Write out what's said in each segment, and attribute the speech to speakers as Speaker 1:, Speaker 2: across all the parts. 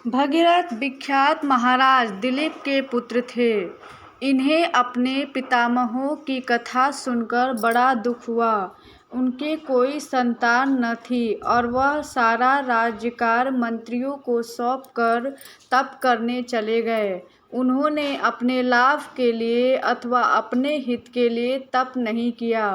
Speaker 1: भगीरथ विख्यात महाराज दिलीप के पुत्र थे। इन्हें अपने पितामहों की कथा सुनकर बड़ा दुख हुआ। उनके कोई संतान न थी और वह सारा राज्यकार मंत्रियों को सौंपकर तप करने चले गए। उन्होंने अपने लाभ के लिए अथवा अपने हित के लिए तप नहीं किया।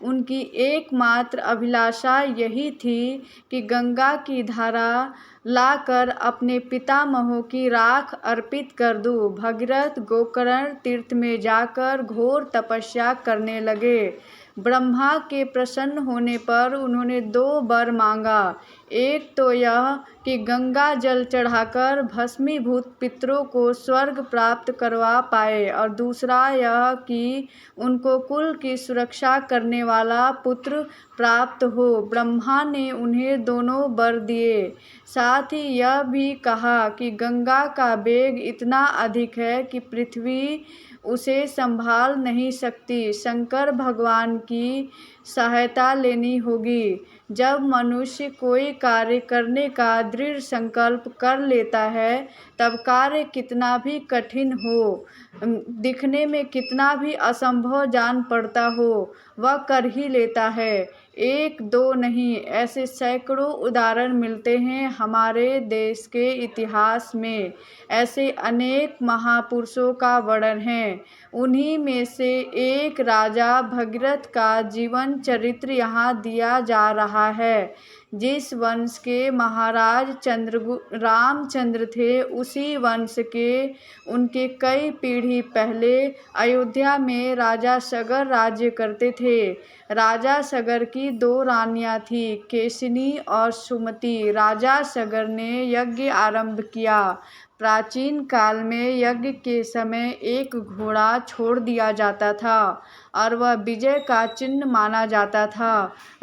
Speaker 1: उनकी एकमात्र अभिलाषा यही थी कि गंगा की धारा लाकर अपने पितामहों की राख अर्पित कर दूं। भगीरथ गोकर्ण तीर्थ में जाकर घोर तपस्या करने लगे। ब्रह्मा के प्रसन्न होने पर उन्होंने 2 वर मांगा। एक तो यह कि गंगा जल चढ़ाकर भस्मीभूत पितरों को स्वर्ग प्राप्त करवा पाए और दूसरा यह कि उनको कुल की सुरक्षा करने वाला पुत्र प्राप्त हो। ब्रह्मा ने उन्हें दोनों वर दिए। साथ ही यह भी कहा कि गंगा का वेग इतना अधिक है कि पृथ्वी उसे संभाल नहीं सकती। शंकर भगवान की सहायता लेनी होगी। जब मनुष्य कोई कार्य करने का दृढ़ संकल्प कर लेता है तब कार्य कितना भी कठिन हो, दिखने में कितना भी असंभव जान पड़ता हो, वह कर ही लेता है। 1-2 नहीं, ऐसे सैकड़ों उदाहरण मिलते हैं हमारे देश के इतिहास में। ऐसे अनेक महापुरुषों का वर्णन है। उन्हीं में से एक राजा भगीरथ का जीवन चरित्र यहाँ दिया जा रहा है। जिस वंश के महाराज रामचंद्र थे, उसी वंश के उनके कई पीढ़ी पहले अयोध्या में राजा सगर राज्य करते थे। राजा सगर की 2 रानियां थीं, केशिनी और सुमति। राजा सगर ने यज्ञ आरंभ किया। प्राचीन काल में यज्ञ के समय एक घोड़ा छोड़ दिया जाता था और वह विजय का चिन्ह माना जाता था।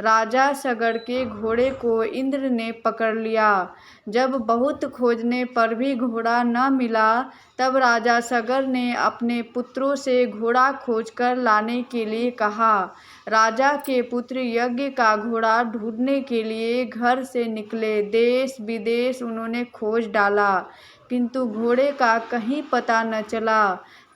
Speaker 1: राजा सगर के घोड़े को इंद्र ने पकड़ लिया। जब बहुत खोजने पर भी घोड़ा न मिला, तब राजा सगर ने अपने पुत्रों से घोड़ा खोजकर लाने के लिए कहा। राजा के पुत्र यज्ञ का घोड़ा ढूंढने के लिए घर से निकले। देश विदेश उन्होंने खोज डाला, किंतु घोड़े का कहीं पता न चला।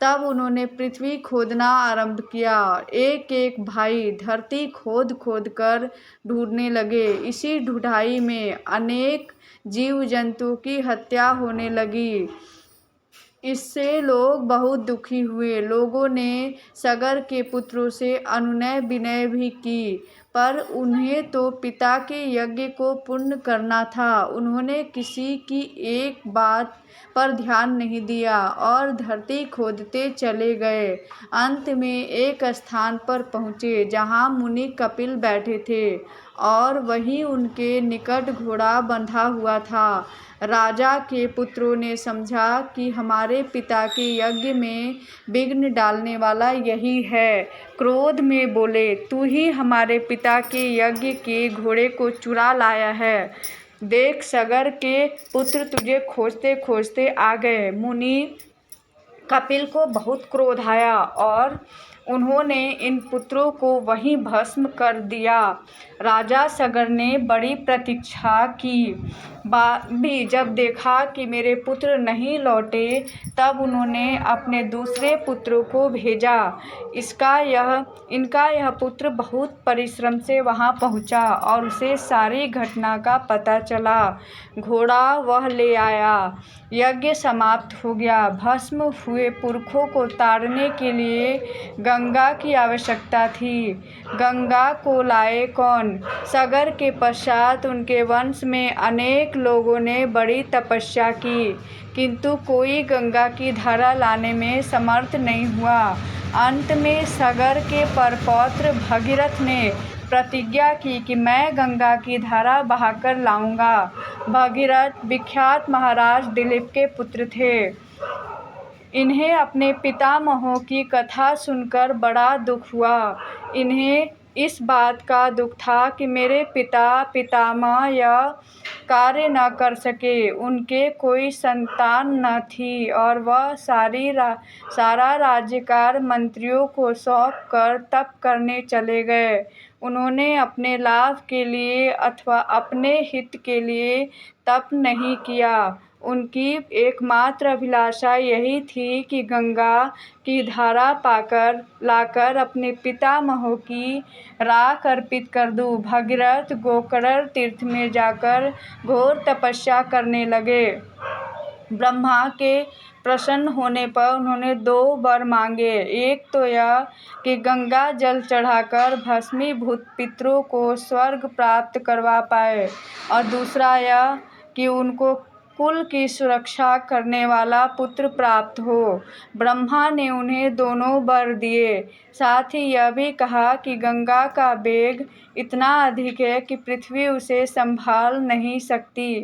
Speaker 1: तब उन्होंने पृथ्वी खोदना आरंभ किया। एक एक भाई धरती खोद खोद कर ढूंढने लगे। इसी ढूंढाई में अनेक जीव जंतु की हत्या होने लगी। इससे लोग बहुत दुखी हुए। लोगों ने सगर के पुत्रों से अनुनय विनय भी की, पर उन्हें तो पिता के यज्ञ को पूर्ण करना था। उन्होंने किसी की एक बात पर ध्यान नहीं दिया और धरती खोदते चले गए। अंत में एक स्थान पर पहुँचे जहाँ मुनि कपिल बैठे थे और वहीं उनके निकट घोड़ा बंधा हुआ था। राजा के पुत्रों ने समझा कि हमारे पिता के यज्ञ में विघ्न डालने वाला यही है। क्रोध में बोले, तू ही हमारे पिता के यज्ञ के घोड़े को चुरा लाया है। देख, सगर के पुत्र तुझे खोजते खोजते आ गए। मुनि कपिल को बहुत क्रोध आया और उन्होंने इन पुत्रों को वहीं भस्म कर दिया। राजा सगर ने बड़ी प्रतीक्षा की, भी जब देखा कि मेरे पुत्र नहीं लौटे, तब उन्होंने अपने दूसरे पुत्रों को भेजा। इनका यह पुत्र बहुत परिश्रम से वहां पहुंचा और उसे सारी घटना का पता चला। घोड़ा वह ले आया। यज्ञ समाप्त हो गया। भस्म हुए पुरखों को ताड़ने के लिए गंगा की आवश्यकता थी। गंगा को लाए कौन? सगर के पश्चात उनके वंश में अनेक लोगों ने बड़ी तपस्या की, किंतु कोई गंगा की धारा लाने में समर्थ नहीं हुआ। अंत में सगर के परपौत्र भगीरथ ने प्रतिज्ञा की कि मैं गंगा की धारा बहाकर लाऊंगा। भगीरथ विख्यात महाराज दिलीप के पुत्र थे। इन्हें अपने पितामहों की कथा सुनकर बड़ा दुख हुआ। इन्हें इस बात का दुख था कि मेरे पितामह यह कार्य न कर सके। उनके कोई संतान न थी और वह सारा राज्यकार मंत्रियों को सौंप कर तप करने चले गए। उन्होंने अपने लाभ के लिए अथवा अपने हित के लिए तप नहीं किया। उनकी एकमात्र अभिलाषा यही थी कि गंगा की धारा पाकर लाकर अपने पितामहों की राख अर्पित कर दूं। भगीरथ गोकर्ण तीर्थ में जाकर घोर तपस्या करने लगे। ब्रह्मा के प्रसन्न होने पर उन्होंने 2 वर मांगे। एक तो यह कि गंगा जल चढ़ाकर भस्मीभूत पितरों को स्वर्ग प्राप्त करवा पाए, और दूसरा यह कि उनको कुल की सुरक्षा करने वाला पुत्र प्राप्त हो। ब्रह्मा ने उन्हें दोनों वर दिए। साथ ही यह भी कहा कि गंगा का वेग इतना अधिक है कि पृथ्वी उसे संभाल नहीं सकती।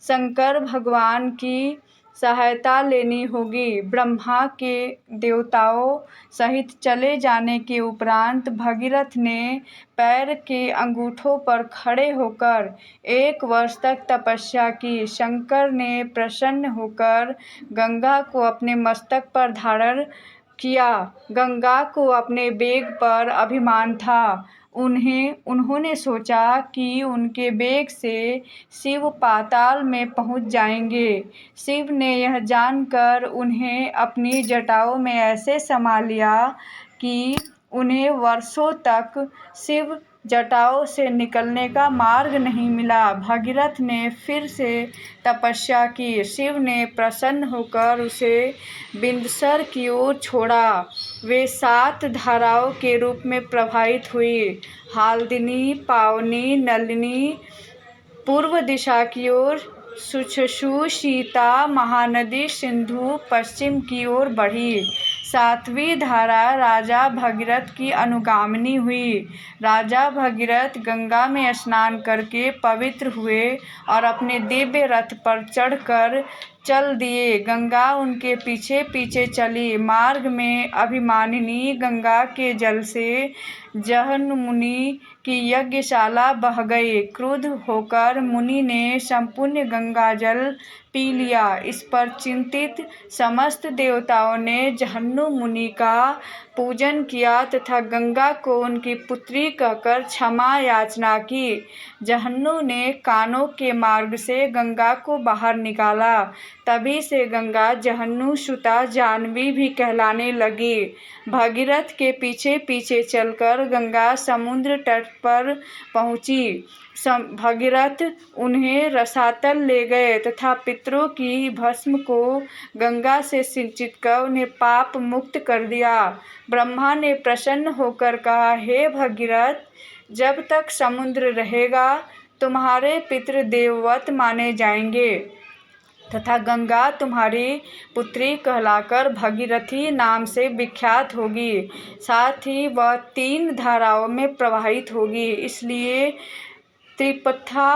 Speaker 1: शंकर भगवान की सहायता लेनी होगी। ब्रह्मा के देवताओं सहित चले जाने के उपरांत भगीरथ ने पैर के अंगूठों पर खड़े होकर 1 वर्ष तक तपस्या की। शंकर ने प्रसन्न होकर गंगा को अपने मस्तक पर धारण किया। गंगा को अपने वेग पर अभिमान था। उन्होंने सोचा कि उनके वेग से शिव पाताल में पहुंच जाएंगे। शिव ने यह जानकर उन्हें अपनी जटाओं में ऐसे समा लिया कि उन्हें वर्षों तक शिव जटाओं से निकलने का मार्ग नहीं मिला। भगीरथ ने फिर से तपस्या की। शिव ने प्रसन्न होकर उसे बिंदसर की ओर छोड़ा। वे 7 धाराओं के रूप में प्रवाहित हुई। हाल्दिनी, पावनी, नलिनी पूर्व दिशा की ओर, सुषसु, शीता, महानदी सिंधु पश्चिम की ओर बढ़ी। 7वीं धारा राजा भगीरथ की अनुगामिनी हुई। राजा भगीरथ गंगा में स्नान करके पवित्र हुए और अपने दिव्य रथ पर चढ़कर चल दिए। गंगा उनके पीछे पीछे चली। मार्ग में अभिमानिनी गंगा के जल से जहनु मुनि की यज्ञशाला बह गई। क्रुद्ध होकर मुनि ने संपूर्ण गंगा जल पी लिया। इस पर चिंतित समस्त देवताओं ने जहन्नु मुनि का पूजन किया तथा गंगा को उनकी पुत्री कहकर क्षमा याचना की। जहन्नु ने कानों के मार्ग से गंगा को बाहर निकाला। तभी से गंगा जहन्नु सुता जाह्नवी भी कहलाने लगी। भगीरथ के पीछे पीछे चलकर गंगा समुद्र तट पर पहुंची। भगीरथ उन्हें रसातल ले गए तथा पितरों की भस्म को गंगा से सिंचित कर उन्हें पाप मुक्त कर दिया। ब्रह्मा ने प्रसन्न होकर कहा, हे भगीरथ, जब तक समुद्र रहेगा तुम्हारे पितृ देववत माने जाएंगे तथा गंगा तुम्हारी पुत्री कहलाकर भगीरथी नाम से विख्यात होगी। साथ ही वह 3 धाराओं में प्रवाहित होगी, इसलिए त्रिपथा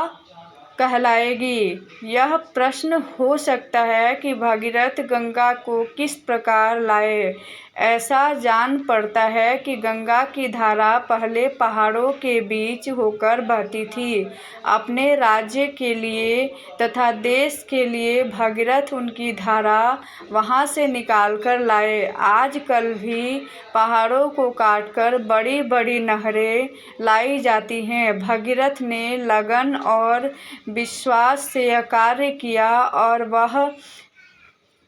Speaker 1: कहलाएगी। यह प्रश्न हो सकता है कि भगीरथ गंगा को किस प्रकार लाए। ऐसा जान पड़ता है कि गंगा की धारा पहले पहाड़ों के बीच होकर बहती थी। अपने राज्य के लिए तथा देश के लिए भगीरथ उनकी धारा वहां से निकालकर लाए। आजकल भी पहाड़ों को काटकर बड़ी बड़ी नहरें लाई जाती हैं। भगीरथ ने लगन और विश्वास से यह कार्य किया और वह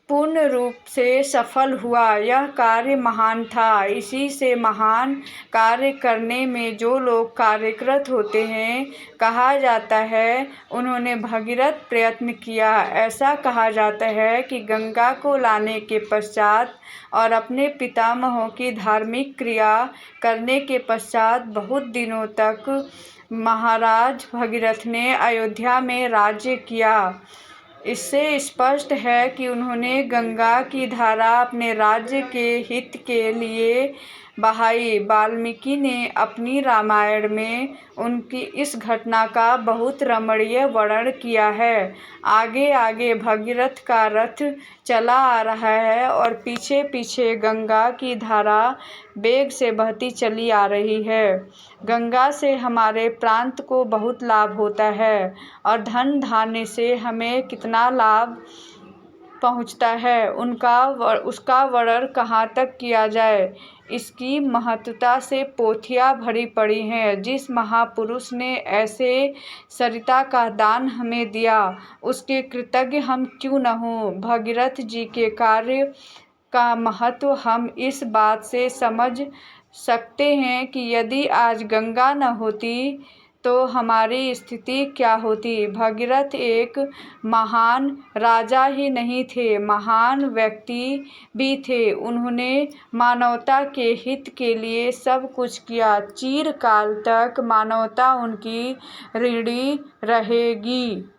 Speaker 1: पूर्ण रूप से सफल हुआ। यह कार्य महान था। इसी से महान कार्य करने में जो लोग कार्यरत होते हैं, कहा जाता है उन्होंने भगीरथ प्रयत्न किया। ऐसा कहा जाता है कि गंगा को लाने के पश्चात और अपने पितामहों की धार्मिक क्रिया करने के पश्चात बहुत दिनों तक महाराज भगीरथ ने अयोध्या में राज्य किया। इससे स्पष्ट है कि उन्होंने गंगा की धारा अपने राज्य के हित के लिए बहाई। वाल्मीकि ने अपनी रामायण में उनकी इस घटना का बहुत रमणीय वर्णन किया है। आगे आगे भगीरथ का रथ चला आ रहा है और पीछे पीछे गंगा की धारा वेग से बहती चली आ रही है। गंगा से हमारे प्रांत को बहुत लाभ होता है और धन धान्य से हमें कितना लाभ पहुँचता है उसका वर्णन कहाँ तक किया जाए। इसकी महत्ता से पोथियाँ भरी पड़ी हैं। जिस महापुरुष ने ऐसे सरिता का दान हमें दिया, उसके कृतज्ञ हम क्यों न हों। भगीरथ जी के कार्य का महत्व हम इस बात से समझ सकते हैं कि यदि आज गंगा न होती तो हमारी स्थिति क्या होती। भगीरथ एक महान राजा ही नहीं थे, महान व्यक्ति भी थे। उन्होंने मानवता के हित के लिए सब कुछ किया। चिरकाल तक मानवता उनकी ऋणी रहेगी।